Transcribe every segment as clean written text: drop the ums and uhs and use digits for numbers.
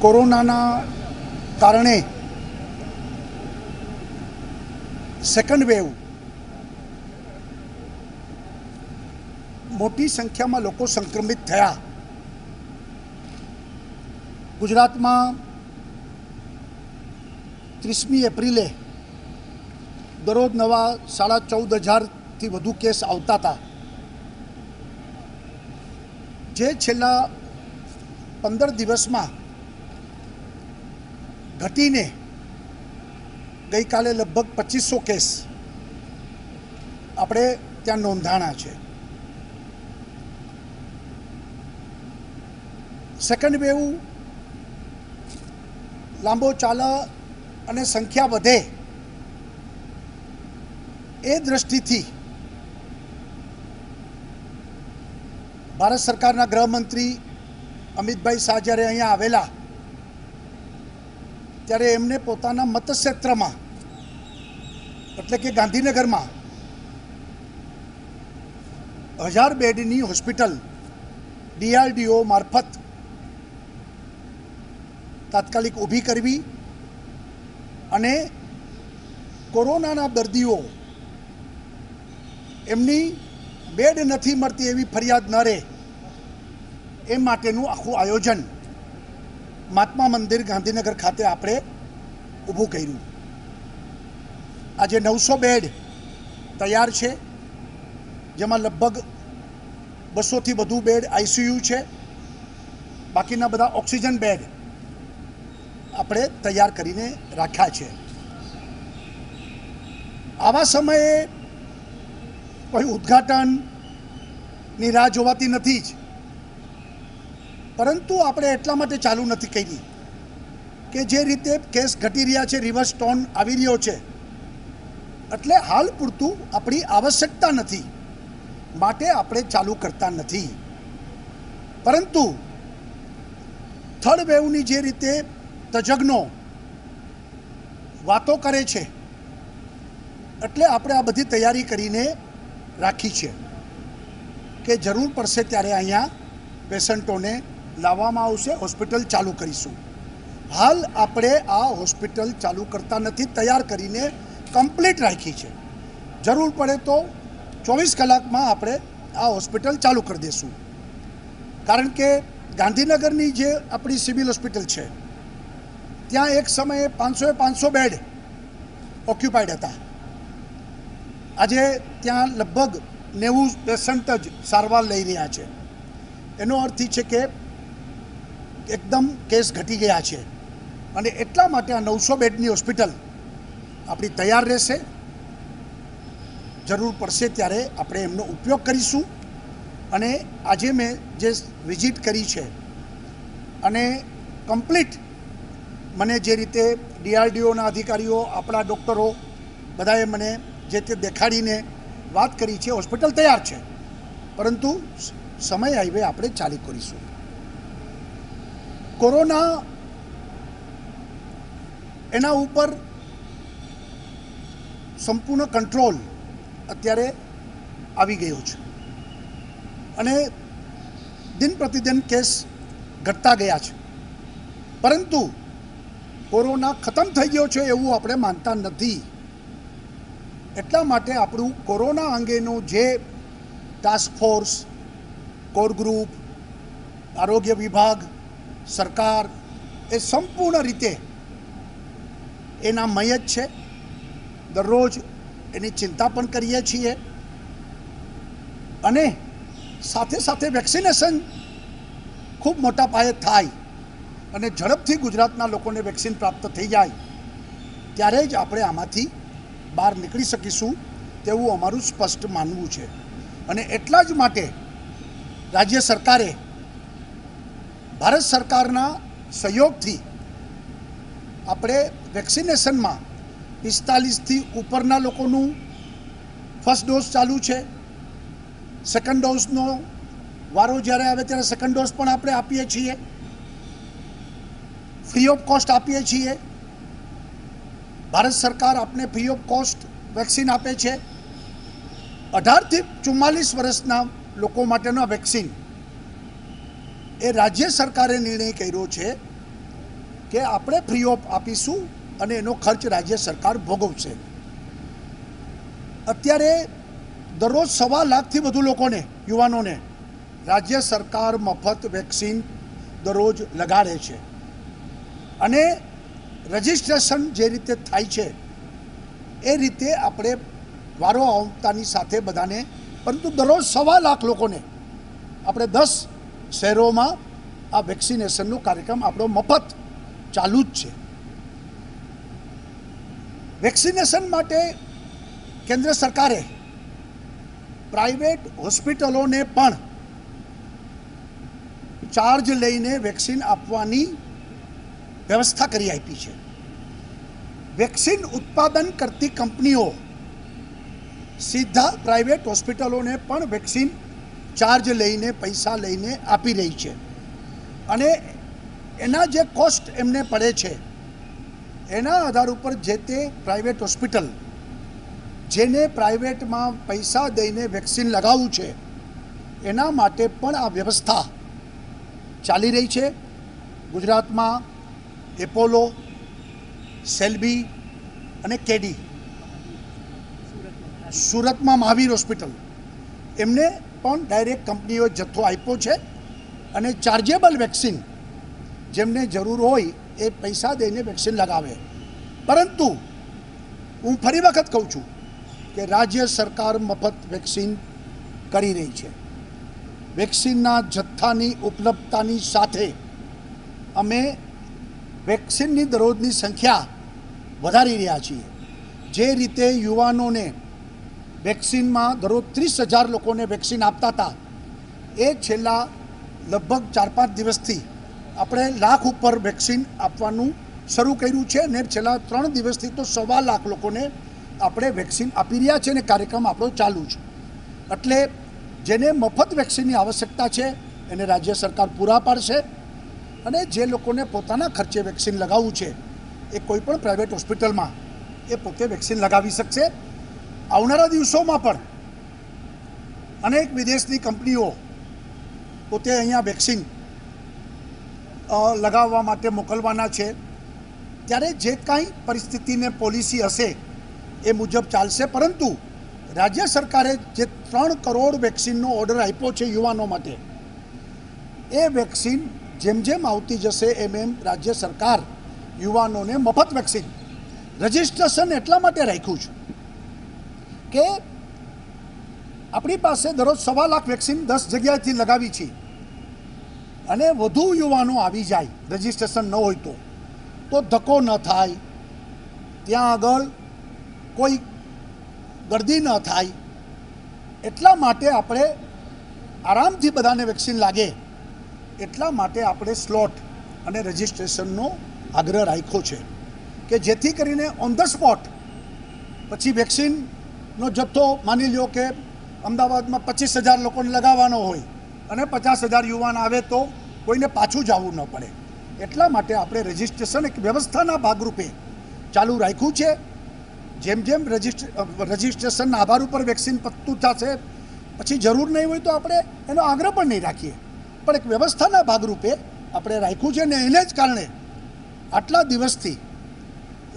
કોરોનાના કારણે second wave મોટી સંખ્યામાં લોકો સંક્રમિત થયા. ગુજરાતમાં 30મી એપ્રિલે દરરોજ નવા 14,500થી વધુ કેસ આવતા હતા, જે છેલ્લા 15 દિવસમાં ઘટીને ગઈકાલે લગભગ 2500 કેસ આપણે ત્યાં નોંધાણા છે. સેકન્ડ વેવ લાંબો ચાલે અને સંખ્યા વધે એ દૃષ્ટિથી ભારત સરકારના ગૃહમંત્રી અમિતભાઈ શાહ જ્યારે અહીંયા આવેલા ત્યારે એમને પોતાના મતક્ષેત્રમાં એટલે કે ગાંધીનગરમાં 1000 બેડની હોસ્પિટલ DRDO મારફત તાત્કાલિક ઊભી કરવી અને કોરોનાના દર્દીઓ એમની બેડ નથી મળતી એવી ફરિયાદ ન રહે એ માટેનું આખું આયોજન મહાત્મા મંદિર ગાંધીનગર ખાતે આપણે ઊભું કર્યું. આજે 900 બેડ તૈયાર છે, જેમાં લગભગ 200થી વધુ બેડ ICU છે. બાકીના બધા ઓક્સિજન બેડ આપણે તૈયાર કરીને રાખ્યા છે. આવા સમયે કોઈ ઉદ્ઘાટનની રાહ જોવાતી નથી જ, પરંતુ આપણે એટલા માટે ચાલુ નથી કરી કે જે રીતે કેસ ઘટી રહ્યા છે, રિવર્સ ટોન આવી રહ્યો છે, એટલે હાલ પૂરતું આપણી આવશ્યકતા નથી માટે આપણે ચાલુ કરતા નથી. પરંતુ થર્ડ વેવની જે રીતે તજજ્ઞો વાતો કરે છે, એટલે આપણે આ બધી તૈયારી કરીને રાખી છે કે જરૂર પડશે ત્યારે અહીંયા પેશન્ટોને લાવવામાં આવશે, હોસ્પિટલ ચાલુ કરીશું. હાલ આપણે આ હોસ્પિટલ ચાલુ કરતા નથી, તૈયાર કરીને કમ્પ્લીટ રાખી છે. જરૂર પડે તો 24 કલાકમાં આપણે આ હોસ્પિટલ ચાલુ કરી દઈશું. કારણ કે ગાંધીનગરની જે આપણી સિવિલ હોસ્પિટલ છે ત્યાં એક સમયે 500 બેડ ઓક્યુપાઈડ હતા. આજે ત્યાં લગભગ 90 પેશન્ટ જ સારવાર લઈ રહ્યા છે. એનો અર્થ એ છે કે એકદમ કેસ ઘટી ગયા છે અને એટલા માટે આ 900 બેડની હોસ્પિટલ આપણી તૈયાર રહેશે. જરૂર પડશે ત્યારે આપણે એમનો ઉપયોગ કરીશું. અને આજે મેં જે વિઝિટ કરી છે અને કમ્પ્લીટ મને જે રીતે DRDOના અધિકારીઓ, આપણા ડૉક્ટરો બધાએ મને જે તે દેખાડીને વાત કરી છે, હોસ્પિટલ તૈયાર છે, પરંતુ સમય આવ્યે આપણે ચાલુ કરીશું. કોરોના એના ઉપર સંપૂર્ણ કંટ્રોલ અત્યારે આવી ગયો છે અને દિન પ્રતિદિન કેસ ઘટતા ગયા છે. પરંતુ કોરોના ખતમ થઈ ગયો છે એવું આપણે માનતા નથી. એટલા માટે આપણું કોરોના અંગેનું જે ટાસ્ક ફોર્સ, કોર ગ્રુપ, આરોગ્ય વિભાગ, સરકાર એ સંપૂર્ણ રીતે એના મય જ છે. દરરોજ એની ચિંતા પણ કરીએ છીએ અને સાથે સાથે વેક્સિનેશન ખૂબ મોટા પાયે થાય અને ઝડપથી ગુજરાતના લોકોને વેક્સિન પ્રાપ્ત થઈ જાય ત્યારે જ આપણે આમાંથી બહાર નીકળી શકીશું તેવું અમારું સ્પષ્ટ માનવું છે. અને એટલા જ માટે રાજ્ય સરકારે ભારત સરકારના સહયોગથી આપણે વેક્સિનેશનમાં 45થી ઉપરના લોકોનું ફર્સ્ટ ડોઝ ચાલુ છે. સેકન્ડ ડોઝનો વારો જ્યારે આવે ત્યારે સેકન્ડ ડોઝ પણ આપણે આપીએ છીએ, ફ્રી ઓફ કોસ્ટ આપીએ છીએ. ભારત સરકાર આપને ફ્રી ઓફ કોસ્ટ વેક્સિન આપે છે. 18થી 44 વર્ષના લોકો માટેનો વેક્સિન એ રાજ્ય સરકારે નિર્ણય કર્યો છે કે આપણે ફ્રી ઓફ આપીશું અને એનો ખર્ચ રાજ્ય સરકાર ભોગવશે. અત્યારે દરરોજ 1.25 લાખથી વધુ લોકોને, યુવાનોને રાજ્ય સરકાર મફત વેક્સિન દરરોજ લગાડે છે અને રજિસ્ટ્રેશન જે રીતે થાય છે એ રીતે આપણે વારો આવતાની સાથે બધાને, પરંતુ દરરોજ 1.25 લાખ લોકોને આપણે 10 શહેરોમાં આ વેક્સિનેશનનો કાર્યક્રમ આપણો મફત ચાલુ જ છે. વેક્સિનેશન માટે કેન્દ્ર સરકારે પ્રાઇવેટ હોસ્પિટલોને પણ ચાર્જ લઈને વેક્સિન આપવાની વ્યવસ્થા કરી આપી છે. વેક્સિન ઉત્પાદન કરતી કંપનીઓ સીધા પ્રાઇવેટ હોસ્પિટલોને પણ વેક્સિન ચાર્જ લઈને, પૈસા લઈને આપી રહી છે અને એના જે કોસ્ટ એમને પડે છે એના આધાર ઉપર જે તે પ્રાઇવેટ હોસ્પિટલ જેને પ્રાઇવેટમાં પૈસા દઈને વેક્સિન લગાવવું છે એના માટે પણ આ વ્યવસ્થા ચાલી રહી છે. ગુજરાતમાં એપોલો, સેલ્બી અને કેડી, સુરતમાં મહાવીર હોસ્પિટલ, એમને પણ ડાયરેક્ટ કંપનીઓએ જથ્થો આપ્યો છે અને ચાર્જેબલ વેક્સિન જેમને જરૂર હોય એ પૈસા દઈને વેક્સિન લગાવે. પરંતુ હું ફરી વખત કહું છું કે રાજ્ય સરકાર મફત વેક્સિન કરી રહી છે. વેક્સિનના જથ્થાની ઉપલબ્ધતાની સાથે અમે વેક્સિનની દરરોજની સંખ્યા વધારી રહ્યા છીએ. જે રીતે યુવાનોને વેક્સિનમાં દરરોજ 30,000 લોકોને વેક્સિન આપતા હતા, એ છેલ્લા લગભગ 4-5 દિવસથી આપણે લાખ ઉપર વેક્સિન આપવાનું શરૂ કર્યું છે અને છેલ્લા 3 દિવસથી તો 1.25 લાખ લોકોને આપણે વેક્સિન આપી રહ્યા છે અને કાર્યક્રમ આપણો ચાલુ છે. એટલે જેને મફત વેક્સિનની આવશ્યકતા છે એને રાજ્ય સરકાર પૂરા પાડશે અને જે લોકોને પોતાના ખર્ચે વેક્સિન લગાવવું છે એ કોઈ પણ પ્રાઇવેટ હોસ્પિટલમાં એ પોતે વેક્સિન લગાવી શકશે. આવનારા દિવસોમાં પણ અનેક વિદેશની કંપનીઓ પોતે અહીંયા વેક્સિન લગાવવા માટે મોકલવાના છે. ત્યારે જે કાંઈ પરિસ્થિતિને પોલિસી હશે એ મુજબ ચાલશે. પરંતુ રાજ્ય સરકારે જે 3 કરોડ વેક્સિનનો ઓર્ડર આપ્યો છે યુવાનો માટે, એ વેક્સિન જેમ જેમ આવતી જશે એમ એમ રાજ્ય સરકાર યુવાનોને મફત વેક્સિન, રજિસ્ટ્રેશન એટલા માટે રાખ્યું છે કે આપણી પાસે દરરોજ 1.25 લાખ વેક્સિન 10 જગ્યાએથી લગાવી છે અને વધુ યુવાનો આવી જાય રજિસ્ટ્રેશન ન હોય તો ધક્કો ન થાય, ત્યાં આગળ કોઈ ગર્દી ન થાય, એટલા માટે આપણે આરામથી બધાને વેક્સિન લાગે એટલા માટે આપણે સ્લોટ અને રજિસ્ટ્રેશનનો આગ્રહ રાખ્યો છે કે જેથી કરીને ઓન ધ સ્પોટ પછી વેક્સિનનો જથ્થો, માની લો કે અમદાવાદમાં 25,000 લોકોને લગાવવાનો હોય અને 50,000 યુવાન આવે તો કોઈને પાછું જવું ન પડે. એટલા માટે આપણે રજિસ્ટ્રેશન એક વ્યવસ્થાના ભાગરૂપે ચાલુ રાખ્યું છે. જેમ જેમ રજિસ્ટ્રેશનના આધાર ઉપર વેક્સિન પતતું થશે પછી જરૂર નહીં હોય તો આપણે એનો આગ્રહ પણ નહીં રાખીએ, પણ એક વ્યવસ્થાના ભાગરૂપે આપણે રાખ્યું છે અને એને જ કારણે આટલા દિવસથી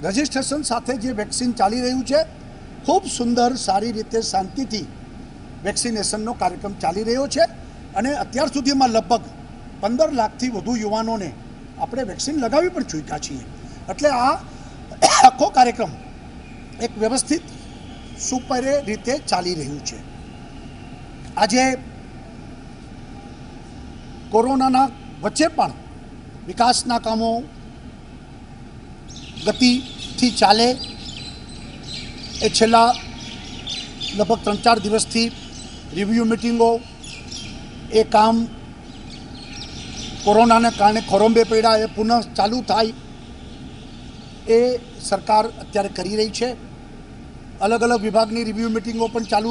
રજિસ્ટ્રેશન સાથે જે વેક્સિન ચાલી રહ્યું છે, ખૂબ સુંદર, સારી રીતે, શાંતિથી વેક્સિનેશનનો કાર્યક્રમ ચાલી રહ્યો છે અને અત્યાર સુધીમાં લગભગ 15 લાખથી વધુ યુવાનોને આપણે વેક્સિન લગાવી પણ ચૂક્યા છીએ. એટલે આ આખો કાર્યક્રમ એક વ્યવસ્થિત સુપરે રીતે ચાલી રહ્યું છે. આજે કોરોનાના વચ્ચે પણ વિકાસના કામો ગતિથી ચાલે એ છેલ્લા લગભગ 3-4 દિવસથી રિવ્યૂ મિટિંગો, એ કામ કોરોનાને કારણે ખોરંભે પડ્યા એ પુનઃ ચાલુ થાય એ સરકાર અત્યારે કરી રહી છે. અલગ અલગ વિભાગની રિવ્યૂ મિટિંગો પણ ચાલુ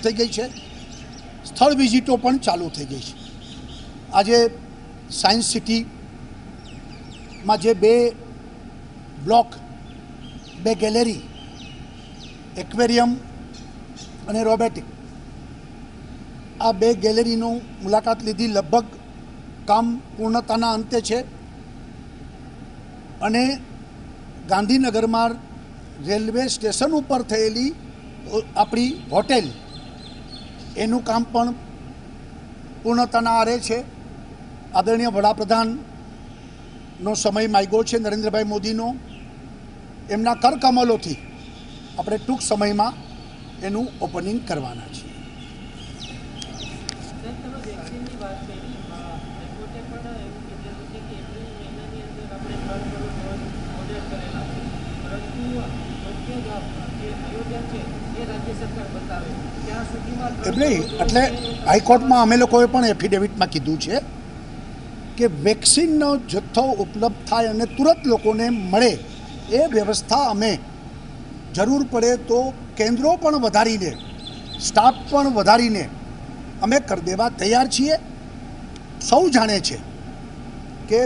થઈ ગઈ છે. સ્થળ વિઝિટો પણ ચાલુ થઈ ગઈ છે. આજે સાયન્સ સિટીમાં જે 2 બ્લોક, 2 ગેલેરી, એક્વેરિયમ અને રોબોટિક, આ 2 ગેલેરીનું મુલાકાત લીધી. લગભગ કામ પૂર્ણતાના અંતે છે. અને ગાંધીનગરમાં રેલવે સ્ટેશન ઉપર થયેલી આપણી હોટેલ એનું કામ પણ પૂર્ણતાના આરે છે. આદરણીય વડાપ્રધાનનો સમય માગ્યો છે નરેન્દ્રભાઈ મોદીનો. એમના કરકમલોથી આપણે ટૂંક સમયમાં એનું ઓપનિંગ કરવાના છીએ. એમ નહીં, એટલે હાઈકોર્ટમાં અમે લોકોએ પણ એફિડેવિટમાં કીધું છે કે વેક્સિનનો જથ્થો ઉપલબ્ધ થાય અને તુરંત લોકોને મળે એ વ્યવસ્થા અમે જરૂર પડે તો કેન્દ્રો પણ વધારીને, સ્ટાફ પણ વધારીને અમે કરી દેવા તૈયાર છીએ. સૌ જાણે છે કે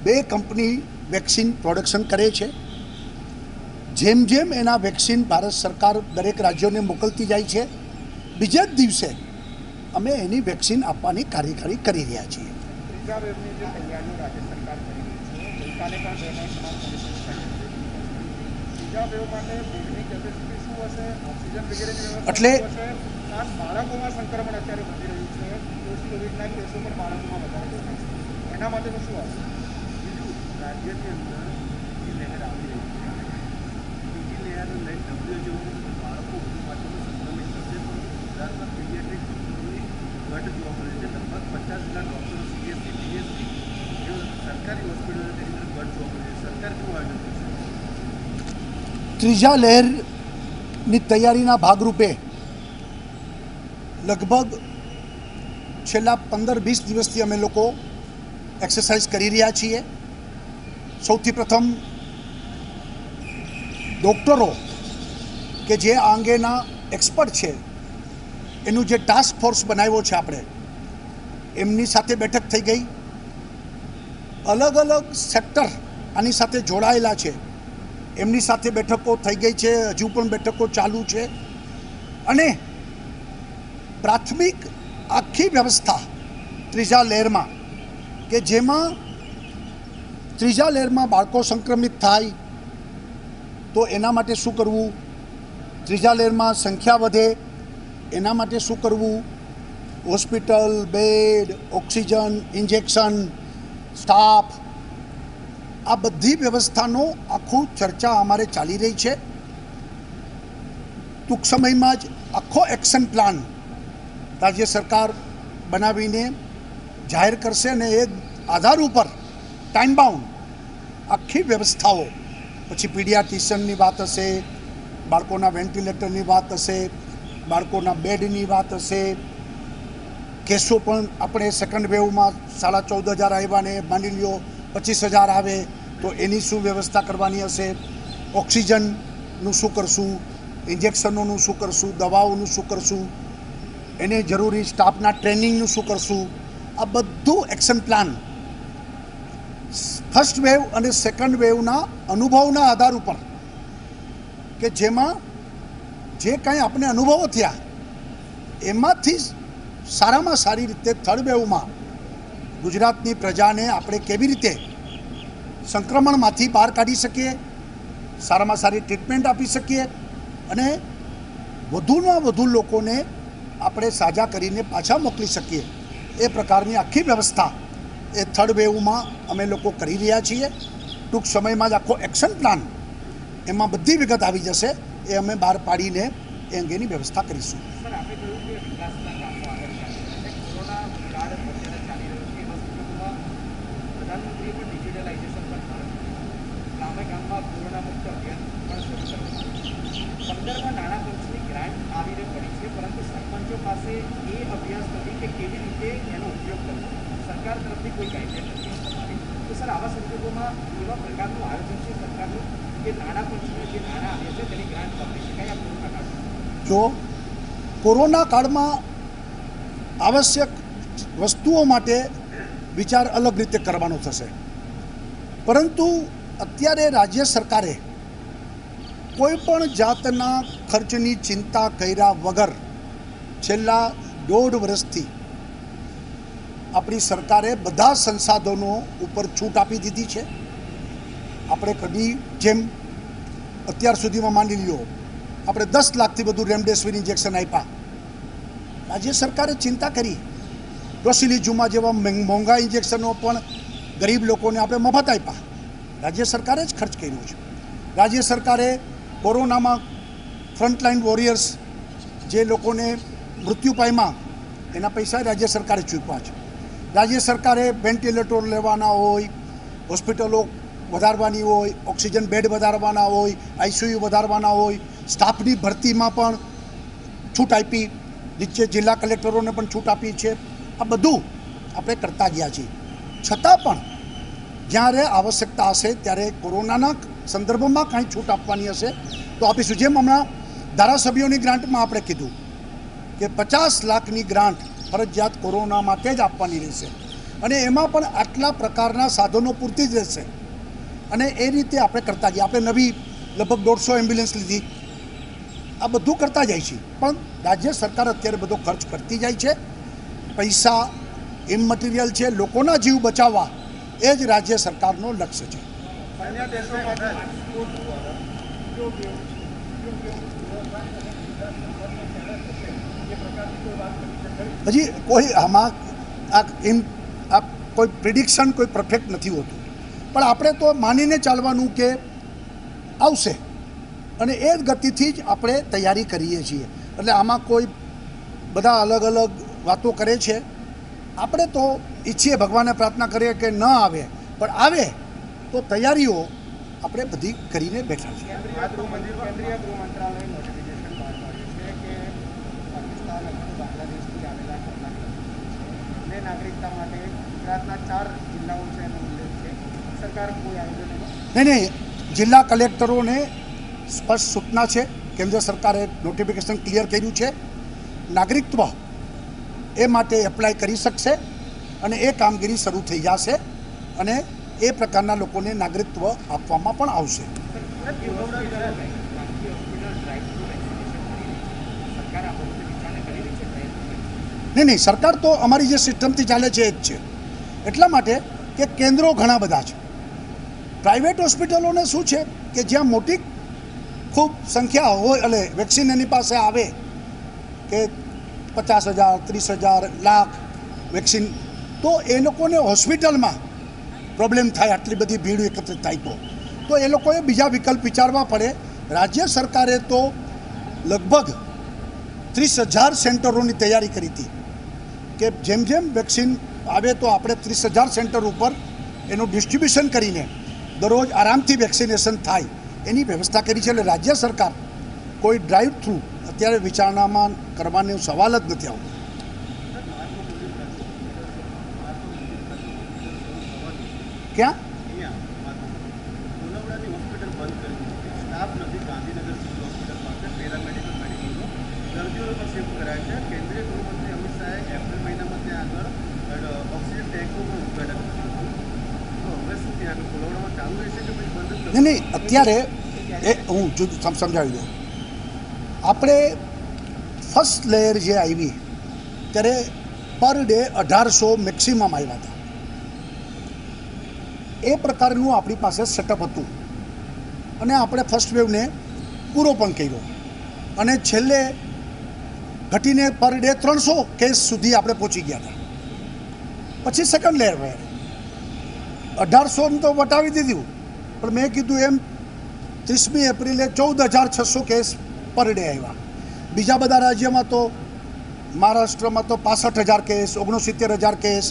2 કંપની વેક્સિન પ્રોડક્શન કરે છે. જેમ જેમ એના વેક્સિન ભારત સરકાર દરેક રાજ્યોને મોકલતી જાય છે, બીજા જ દિવસે અમે એની વેક્સિન આપવાની કાર્યવાહી કરી રહ્યા છીએ. એટલે ત્રીજા લહેરની તૈયારીના ભાગરૂપે લગભગ છેલ્લા 15-20 દિવસથી અમે લોકો એક્સરસાઇઝ કરી રહ્યા છીએ. સૌથી પ્રથમ ડૉક્ટરો કે જે આ અંગેના એક્સપર્ટ છે એનું જે ટાસ્ક ફોર્સ બનાવ્યો છે આપણે, એમની સાથે બેઠક થઈ ગઈ. અલગ અલગ સેક્ટર આની સાથે જોડાયેલા છે, એમની સાથે બેઠકો થઈ ગઈ છે. હજુ પણ બેઠકો ચાલુ છે. અને પ્રાથમિક આખી વ્યવસ્થા ત્રીજા લહેરમાં, કે જેમાં ત્રીજા લહેરમાં બાળકો સંક્રમિત થાય તો એના માટે શું કરવું, ત્રીજા લહેરમાં સંખ્યા વધે એના માટે શું કરવું, hospital, bed, oxygen, injection, staff, આ બધી વ્યવસ્થાનો આખું ચર્ચા અમારે ચાલી રહી છે. ટૂંક સમયમાં જ આખો એક્શન પ્લાન રાજ્ય સરકાર બનાવીને જાહેર કરશે અને એ આધાર ઉપર ટાઈમ બાઉન્ડ આખી વ્યવસ્થાઓ, પછી પીડિયાટ્રિશિયનની વાત હશે, બાળકોના વેન્ટિલેટરની વાત હશે, બાળકોના બેડની વાત હશે. કેસો પણ આપણે સેકન્ડ વેવમાં 14,500 આવ્યા ને માની લ્યો 25,000 આવે તો એની શું વ્યવસ્થા કરવાની હશે, ઓક્સિજનનું શું કરશું, ઇન્જેક્શનોનું શું કરશું, દવાઓનું શું કરશું, એને જરૂરી સ્ટાફના ટ્રેનિંગનું શું કરશું. આ બધું એક્શન પ્લાન ફર્સ્ટ વેવ અને સેકન્ડ વેવના અનુભવના આધાર ઉપર, કે જેમાં જે કાંઈ આપણે અનુભવો થયા એમાંથી સારામાં સારી રીતે થર્ડ વેવમાં ગુજરાતની પ્રજાને આપણે કેવી રીતે સંક્રમણમાંથી બહાર કાઢી શકીએ, સારામાં સારી ટ્રીટમેન્ટ આપી શકીએ અને વધુમાં વધુ લોકોને આપણે સાજા કરીને પાછા મોકલી શકીએ, એ પ્રકારની આખી વ્યવસ્થા એ થર્ડ વેવમાં અમે લોકો કરી રહ્યા છીએ. ટૂંક સમયમાં જ આખો એક્શન પ્લાન એમાં બધી વિગત આવી જશે, એ અમે બહાર પાડીને એ અંગેની વ્યવસ્થા કરીશું. જો કોરોના કાળમાં આવશ્યક વસ્તુઓ માટે વિચાર અલગ રીતે કરવાનો થશે, પરંતુ અત્યારે રાજ્ય સરકારે કોઈ પણ જાતના ખર્ચની ચિંતા કર્યા વગર છેલ્લા 1.5 વર્ષથી આપણી સરકારે બધા સંસાધનો ઉપર છૂટ આપી દીધી છે. આપણે કદી જેમ અત્યાર સુધીમાં માની લ્યો આપણે 10 લાખથી વધુ રેમડેસિવિર ઇન્જેક્શન આપ્યા. રાજ્ય સરકારે ચિંતા કરી. ટોસિલિઝુમાબ જેવા મોંઘા ઇન્જેક્શનો પણ ગરીબ લોકોને આપણે મફત આપ્યા. રાજ્ય સરકારે જ ખર્ચ કર્યો છે. રાજ્ય સરકારે કોરોનામાં ફ્રન્ટલાઇન વોરિયર્સ જે લોકોને મૃત્યુ પામ્યા એના પૈસા રાજ્ય સરકારે ચૂકવ્યા છે. રાજ્ય સરકારે વેન્ટિલેટર લેવાના હોય, હોસ્પિટલો વધારવાની હોય, ઓક્સિજન બેડ વધારવાના હોય, આઈસીયુ વધારવાના હોય, સ્ટાફની ભરતીમાં પણ છૂટ આપી, નીચે જિલ્લા કલેક્ટરોને પણ છૂટ આપી છે. આ બધું આપણે કરતા ગયા છીએ. છતાં પણ જ્યારે આવશ્યકતા હશે ત્યારે કોરોનાના સંદર્ભમાં કાંઈ છૂટ આપવાની હશે તો આપીશું. જેમ હમણાં ધારાસભ્યોની ગ્રાન્ટમાં આપણે કીધું કે 50 લાખની ગ્રાન્ટ ફરજિયાત કોરોના માટે જ આપવાની રહેશે અને એમાં પણ આટલા પ્રકારના સાધનો પૂરતી જ રહેશે અને એ રીતે આપણે કરતા ગયા. આપણે નવી લગભગ 150 એમ્બ્યુલન્સ લીધી. આ બધું કરતા જાય છે. પણ રાજ્ય સરકાર અત્યારે બધો ખર્ચ કરતી જાય છે. પૈસા ઇમમટીરિયલ છે, લોકોના જીવ બચાવવા એ જ રાજ્ય સરકારનો લક્ષ્ય છે. હજી કોઈ આમાં કોઈ પ્રિડિક્શન કોઈ પરફેક્ટ નથી હોતું, પણ આપણે તો માનીને ચાલવાનું કે આવશે અને એ જ ગતિથી જ આપણે તૈયારી કરીએ છીએ. એટલે આમાં કોઈ બધા અલગ અલગ વાતો કરે છે. આપણે તો ઈચ્છીએ, ભગવાનને પ્રાર્થના કરીએ કે ન આવે, પણ આવે તો તૈયારીઓ આપણે બધી કરીને બેઠા છીએ. નહીં, જિલ્લા કલેક્ટરોને સ્પષ્ટ સૂચના છે. કેન્દ્ર સરકારે નોટિફિકેશન ક્લિયર કર્યું છે. નાગરિકત્વ એ માટે એપ્લાય કરી શકશે અને એ કામગીરી શરૂ થઈ જશે અને એ પ્રકારના લોકોને નાગરિકત્વ આપવામાં પણ આવશે. નહીં, સરકાર તો અમારી જે સિસ્ટમથી ચાલે છે એ જ છે. એટલા માટે કે કેન્દ્રો ઘણા બધા છે. પ્રાઇવેટ હોસ્પિટલોને શું છે કે જ્યાં મોટી ખૂબ સંખ્યા હોય એટલે વેક્સિન એની પાસે આવે કે 50,000, 30,000, લાખ વેક્સિન, તો એ લોકોને હોસ્પિટલમાં પ્રોબ્લેમ થાય. આટલી બધી ભીડ એકત્રિત થાય તો એ લોકોએ બીજા વિકલ્પ વિચારવા પડે. રાજ્ય સરકારે તો લગભગ 30,000 સેન્ટરોની તૈયારી કરી હતી કે જેમ જેમ વેક્સિન આવે તો આપણે 30,000 સેન્ટર ઉપર એનું ડિસ્ટ્રીબ્યુશન કરીને દરરોજ આરામથી વેક્સિનેશન થાય એની વ્યવસ્થા કરી છે. એટલે રાજ્ય સરકાર કોઈ ડ્રાઈવ થ્રુ અત્યારે વિચારણામાં કરવાનો સવાલ જ નથી આવતો. ક્યાં નહીં, અત્યારે એ હું સમજાવી દઉં. આપણે ફર્સ્ટ લેયર જે આવી ત્યારે પર ડે 1800 મેક્સિમમ આવ્યા હતા. એ પ્રકારનું આપણી પાસે સેટઅપ હતું અને આપણે ફર્સ્ટ વેવને પૂરો પણ કર્યો અને છેલ્લે ઘટીને પર ડે 300 કેસ સુધી આપણે પહોંચી ગયા હતા. પછી સેકન્ડ લેયર 1800 તો વટાવી દીધું, પણ મેં કીધું એમ 30મી એપ્રિલે 14,600 કેસ પર ડે આવ્યા. બીજા બધા રાજ્યમાં તો મહારાષ્ટ્રમાં તો 65,000 કેસ, 69,000 કેસ,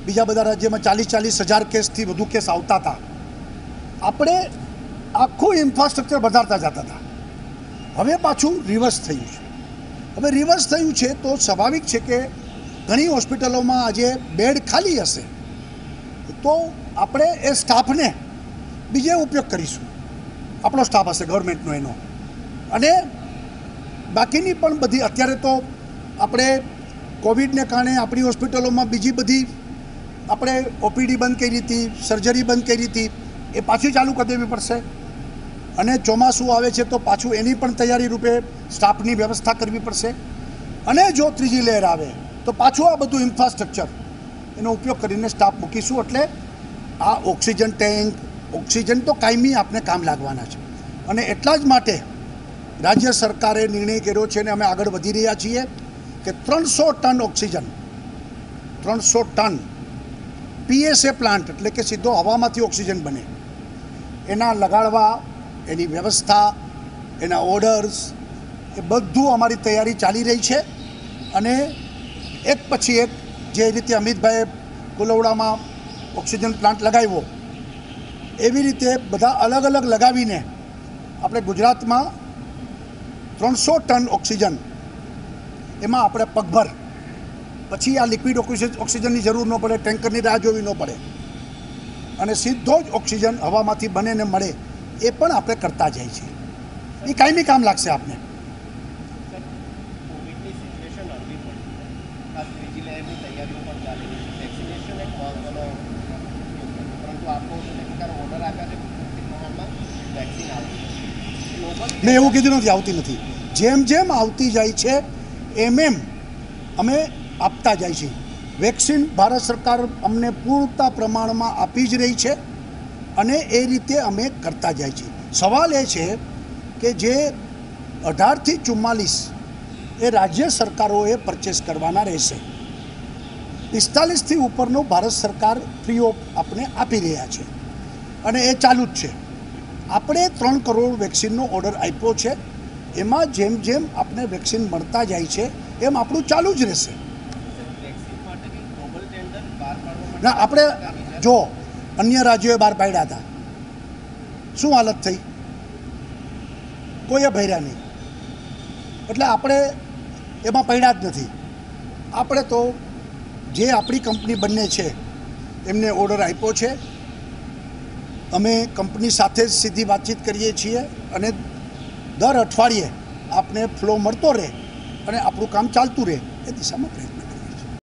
બીજા બધા રાજ્યમાં 40,000 કેસથી વધુ કેસ આવતા હતા. આપણે આખું ઇન્ફ્રાસ્ટ્રક્ચર વધારતા જતા હતા. હવે પાછું રિવર્સ થયું છે. હવે રિવર્સ થયું છે તો સ્વાભાવિક છે કે ઘણી હોસ્પિટલોમાં આજે બેડ ખાલી હશે તો આપણે એ સ્ટાફને બીજે ઉપયોગ કરીશું. આપણો સ્ટાફ હશે ગવર્મેન્ટનો એનો, અને બાકીની પણ બધી અત્યારે તો આપણે કોવિડને કારણે આપણી હોસ્પિટલોમાં બીજી બધી આપણે ઓપીડી બંધ કરી હતી, સર્જરી બંધ કરી હતી, એ પાછી ચાલુ કરી દેવી પડશે. અને ચોમાસું આવે છે તો પાછું એની પણ તૈયારી રૂપે સ્ટાફની વ્યવસ્થા કરવી પડશે. અને જો ત્રીજી લહેર આવે તો પાછું આ બધું ઇન્ફ્રાસ્ટ્રક્ચર એનો ઉપયોગ કરીને સ્ટાફ મૂકીશું. એટલે આ ઓક્સિજન ટેન્ક, ઓક્સિજન તો કાયમી આપને કામ લાગવાના છે અને એટલા જ માટે રાજ્ય સરકારે નિર્ણય કર્યો છે અને અમે આગળ વધી રહ્યા છીએ કે 300 ton oxygen 300 ton PSA plant એટલે કે સીધો હવામાંથી ઓક્સિજન બને એના લગાડવા એની વ્યવસ્થા એના ઓર્ડર્સ એ બધું અમારી તૈયારી ચાલી રહી છે અને એક પછી એક જે રીતે અમિતભાઈએ કુલવડામાં ઓક્સિજન પ્લાન્ટ લગાવ્યો એવી રીતે બધા અલગ અલગ લગાવીને આપણે ગુજરાતમાં 300 ટન ઓક્સિજન એમાં આપણે પગભર પછી આ લિક્વિડ ઓક્સિજનની જરૂર ન પડે, ટેન્કરની રાહ જોવી ન પડે અને સીધો જ ઓક્સિજન હવામાંથી બને ને મળે એ પણ આપણે કરતા જાય છે. એ કાયમી કામ લાગશે આપને. મેં એવું કીધું નથી આવતી નથી. જેમ જેમ આવતી જાય છે એમ અમે આપતા જાય છીએ. વેક્સિન ભારત સરકાર અમને પૂરતા પ્રમાણમાં આપી જ રહી છે અને એ રીતે અમે કરતા જાય છીએ. સવાલ એ છે કે જે 18 થી 44 એ રાજ્ય સરકારોએ પરચેસ કરવાના રહેશે. 45 થી ઉપરનું ભારત સરકાર ફ્રી ઓફ આપણે આપી રહ્યા છે અને એ ચાલુ જ છે. આપણે 3 કરોડ વેક્સિનનો ઓર્ડર આપ્યો છે. એમાં જેમ જેમ આપણે વેક્સિન મળતા જાય છે એમ આપણું ચાલુ જ રહેશે. ના, આપણે જો અન્ય રાજ્યોએ બહાર પાડ્યા હતા, શું હાલત થઈ? કોઈએ ભર્યા નહીં. એટલે આપણે એમાં પડ્યા જ નથી. આપણે તો જે આપણી કંપની બંને છે એમને ઓર્ડર આપ્યો છે. અમે કંપની સાથે જ સીધી વાતચીત કરીએ છીએ અને દર અઠવાડિયે આપને ફ્લો મળતો રહે અને આપણું કામ ચાલતું રહે એ દિશામાં પ્રયત્ન